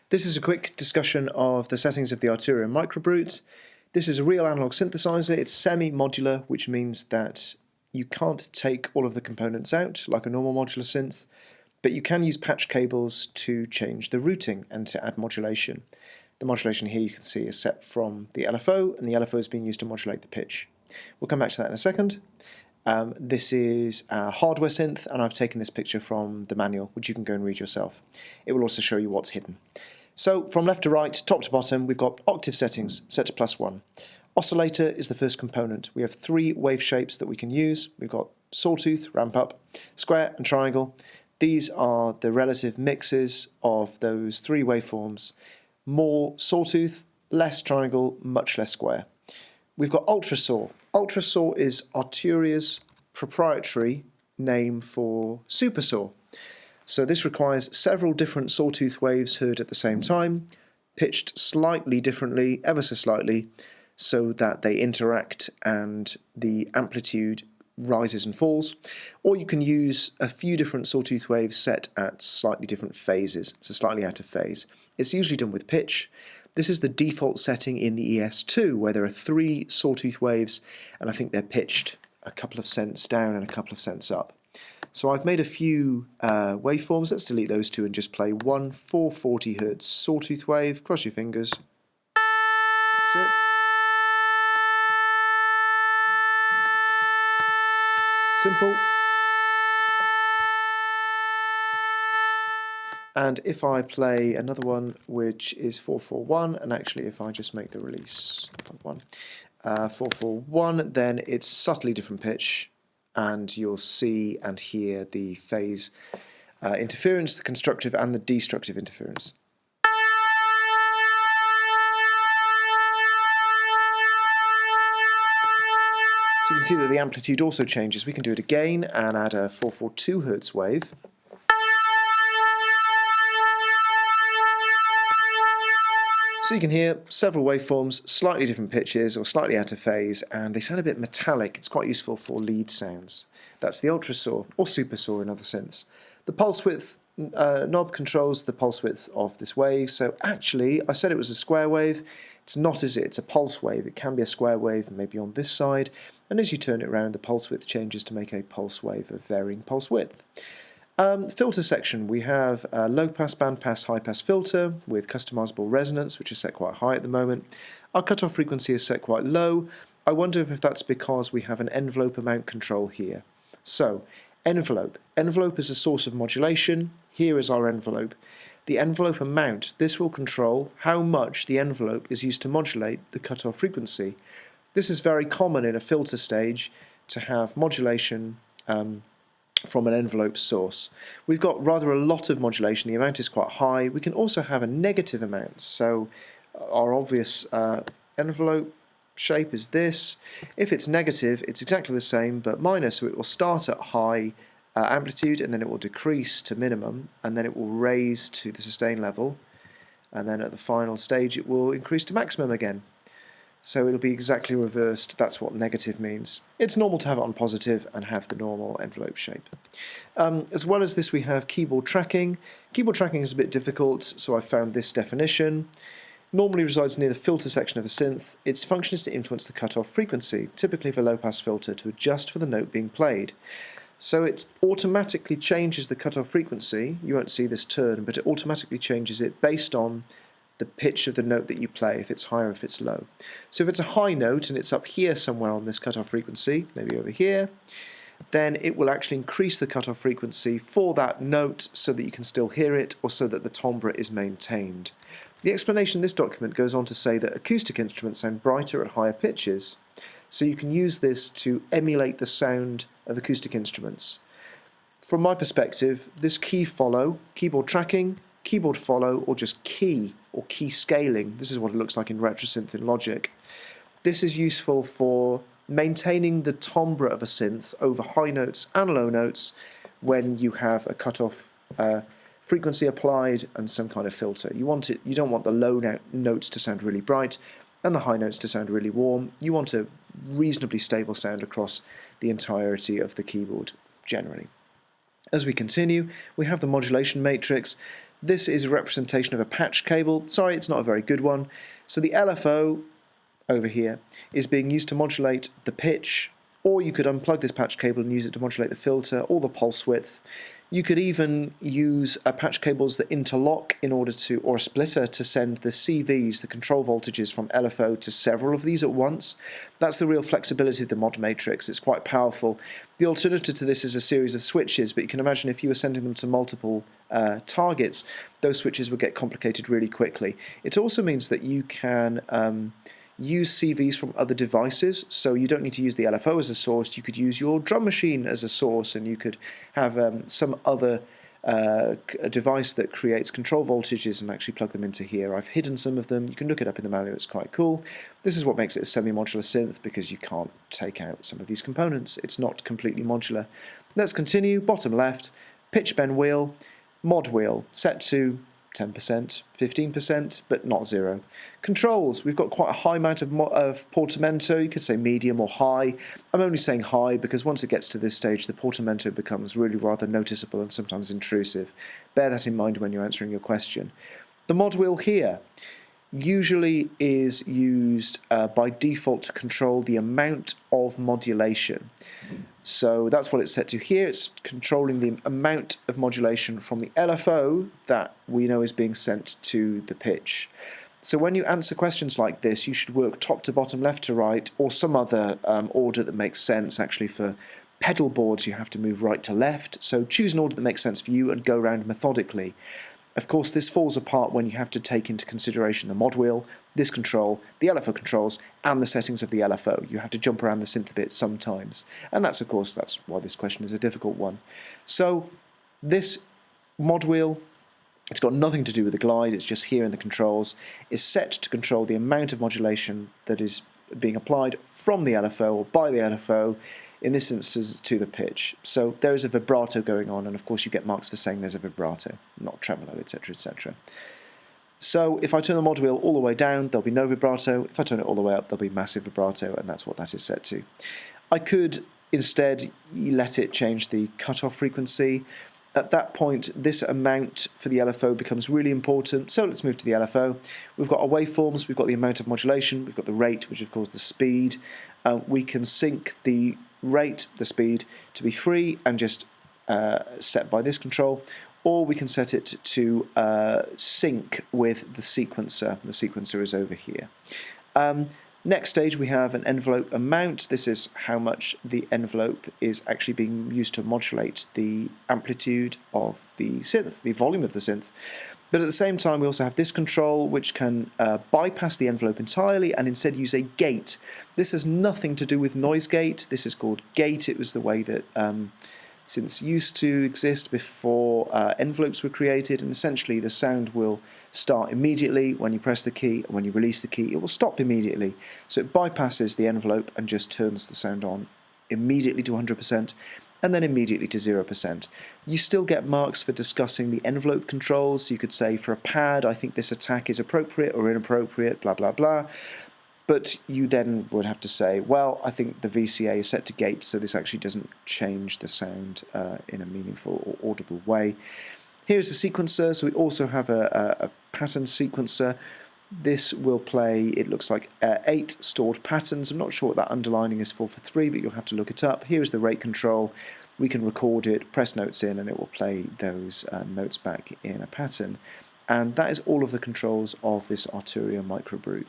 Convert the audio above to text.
This is a quick discussion of the settings of the Arturia Microbrute. This is a real analog synthesizer. It's semi-modular, which means that you can't take all of the components out like a normal modular synth, but you can use patch cables to change the routing and to add modulation. The modulation here you can see is set from the LFO, and the LFO is being used to modulate the pitch. We'll come back to that in a second. This is a hardware synth, and I've taken this picture from the manual, which you can go and read yourself. It will also show you what's hidden. So from left to right, top to bottom, we've got octave settings set to +1. Oscillator is the first component. We have 3 wave shapes that we can use. We've got sawtooth, ramp up, square and triangle. These are the relative mixes of those 3 waveforms. More sawtooth, less triangle, much less square. We've got ultrasaw. Ultrasaw is Arturia's proprietary name for supersaw. So this requires several different sawtooth waves heard at the same time, pitched slightly differently, ever so slightly, so that they interact and the amplitude rises and falls. Or you can use a few different sawtooth waves set at slightly different phases, so slightly out of phase. It's usually done with pitch. This is the default setting in the ES2, where there are 3 sawtooth waves, and I think they're pitched a couple of cents down and a couple of cents up. So I've made a few waveforms. Let's delete those 2 and just play one 440 Hz sawtooth wave. Cross your fingers. That's it. Simple. And if I play another one which is 441, and actually if I just make the release 441, then it's subtly different pitch, and you'll see and hear the phase interference, the constructive and the destructive interference. So you can see that the amplitude also changes. We can do it again and add a 442 Hz wave. So you can hear several waveforms, slightly different pitches or slightly out of phase, and they sound a bit metallic. It's quite useful for lead sounds. That's the ultrasaw, or supersaw in other synths. The pulse width knob controls the pulse width of this wave. So actually, I said it was a square wave. It's not, is it? It's a pulse wave. It can be a square wave, maybe on this side. And as you turn it around, the pulse width changes to make a pulse wave of varying pulse width. Filter section, we have a low pass, band pass, high pass filter with customizable resonance, which is set quite high at the moment. Our cutoff frequency is set quite low. I wonder if that's because we have an envelope amount control here. So, envelope. Envelope is a source of modulation. Here is our envelope. The envelope amount, this will control how much the envelope is used to modulate the cutoff frequency. This is very common in a filter stage to have modulation from an envelope source. We've got rather a lot of modulation. The amount is quite high. We can also have a negative amount. So our obvious envelope shape is this. If it's negative, it's exactly the same but minus, so it will start at high amplitude, and then it will decrease to minimum, and then it will raise to the sustain level, and then at the final stage it will increase to maximum again. So it'll be exactly reversed. That's what negative means. It's normal to have it on positive and have the normal envelope shape. As well as this, we have keyboard tracking. Keyboard tracking is a bit difficult, so I found this definition. Normally resides near the filter section of a synth. Its function is to influence the cutoff frequency, typically of a low-pass filter, to adjust for the note being played. So it automatically changes the cutoff frequency. You won't see this turn, but it automatically changes it based on the pitch of the note that you play, if it's high or if it's low. So if it's a high note and it's up here somewhere on this cutoff frequency, maybe over here, then it will actually increase the cutoff frequency for that note so that you can still hear it, or so that the timbre is maintained. The explanation in this document goes on to say that acoustic instruments sound brighter at higher pitches, so you can use this to emulate the sound of acoustic instruments. From my perspective, this key follow, keyboard tracking, keyboard follow, or just key or key scaling, this is what it looks like in RetroSynth in Logic. This is useful for maintaining the timbre of a synth over high notes and low notes when you have a cutoff frequency applied and some kind of filter. You don't want the low notes to sound really bright and the high notes to sound really warm. You want a reasonably stable sound across the entirety of the keyboard generally. As we continue, we have the modulation matrix. This is a representation of a patch cable. Sorry, it's not a very good one. So the LFO over here is being used to modulate the pitch, or you could unplug this patch cable and use it to modulate the filter or the pulse width. You could even use patch cables that interlock in order to, or a splitter to send the CVs, the control voltages from LFO to several of these at once. That's the real flexibility of the mod matrix. It's quite powerful. The alternative to this is a series of switches, but you can imagine if you were sending them to multiple targets, those switches would get complicated really quickly. It also means that you can use CVs from other devices, so you don't need to use the LFO as a source. You could use your drum machine as a source, and you could have some other device that creates control voltages and actually plug them into here. I've hidden some of them. You can look it up in the manual. It's quite cool. This is what makes it a semi-modular synth, because you can't take out some of these components. It's not completely modular. Let's continue. Bottom left, pitch bend wheel, mod wheel, set to 10%, 15%, but not 0. Controls, we've got quite a high amount of portamento. You could say medium or high. I'm only saying high because once it gets to this stage, the portamento becomes really rather noticeable and sometimes intrusive. Bear that in mind when you're answering your question. The mod wheel here usually is used by default to control the amount of modulation. So that's what it's set to here. It's controlling the amount of modulation from the LFO that we know is being sent to the pitch. So when you answer questions like this, you should work top to bottom, left to right, or some other order that makes sense. Actually, for pedal boards, you have to move right to left. So choose an order that makes sense for you and go around methodically. Of course, this falls apart when you have to take into consideration the mod wheel, this control, the LFO controls, and the settings of the LFO. You have to jump around the synth a bit sometimes. And that's, of course, that's why this question is a difficult one. So this mod wheel, it's got nothing to do with the glide, it's just here in the controls, is set to control the amount of modulation that is being applied from the LFO or by the LFO, in this instance to the pitch. So there is a vibrato going on, and of course you get marks for saying there's a vibrato, not tremolo, etc, etc. So if I turn the mod wheel all the way down, there'll be no vibrato. If I turn it all the way up, there'll be massive vibrato, and that's what that is set to. I could instead let it change the cutoff frequency. At that point, this amount for the LFO becomes really important. So let's move to the LFO. We've got our waveforms, we've got the amount of modulation, we've got the rate, which of course the speed. We can sync the rate, the speed, to be free and just set by this control, or we can set it to sync with the sequencer. The sequencer is over here. Next stage we have an envelope amount. This is how much the envelope is actually being used to modulate the amplitude of the synth, the volume of the synth. But at the same time we also have this control which can bypass the envelope entirely and instead use a gate. This has nothing to do with noise gate. This is called gate. It was the way that synths used to exist before envelopes were created, and essentially the sound will start immediately when you press the key, and when you release the key it will stop immediately. So it bypasses the envelope and just turns the sound on immediately to 100% and then immediately to 0%. You still get marks for discussing the envelope controls. You could say for a pad, I think this attack is appropriate or inappropriate, blah blah blah. But you then would have to say, well, I think the VCA is set to gate, so this actually doesn't change the sound in a meaningful or audible way. Here's the sequencer, so we also have a pattern sequencer. This will play, it looks like 8 stored patterns. I'm not sure what that underlining is for 3, but you'll have to look it up. Here's the rate control. We can record it, press notes in, and it will play those notes back in a pattern. And that is all of the controls of this Arturia Microbrute.